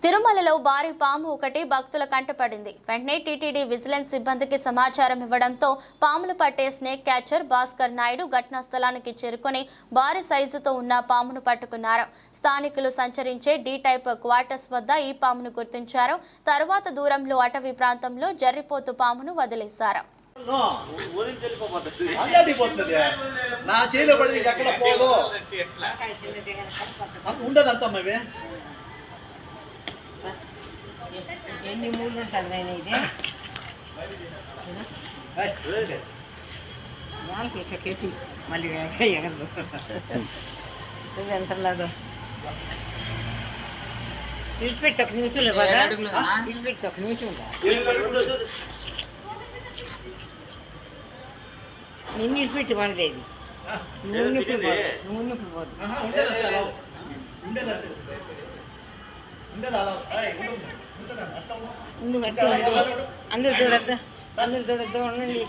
తిరుమలలో భారీ పాము ఒకటి భక్తుల కంటపడింది. వెంటనే టీటీడీ విజిలెన్స్ సిబ్బందికి సమాచారం ఇవ్వడంతో పాములు పట్టే స్నేక్ క్యాచర్ భాస్కర్ నాయుడు ఘటనా స్థలానికి చేరుకొని భారీ సైజుతో ఉన్న పామును పట్టుకున్నారు. స్థానికులు సంచరించే డి టైప్ క్వార్టర్స్ వద్ద ఈ పామును గుర్తించారు. తర్వాత దూరంలో అటవీ ప్రాంతంలో జర్రిపోతు పామును వదిలేశారు. ఎన్ని మూడు ఉంటుంది నేను ఇది ఇట్లా కెట్టి మళ్ళీ ఎగదు ఎంతలాదో విడిచిపెట్టి ఒక నిమిషంలో కదా విడిచిపెట్టి ఒక నిమిషం నిన్ను విడిచిపెట్టి పడలేదు నూనె పోదు అందరు చూడద్దు ఉండండి.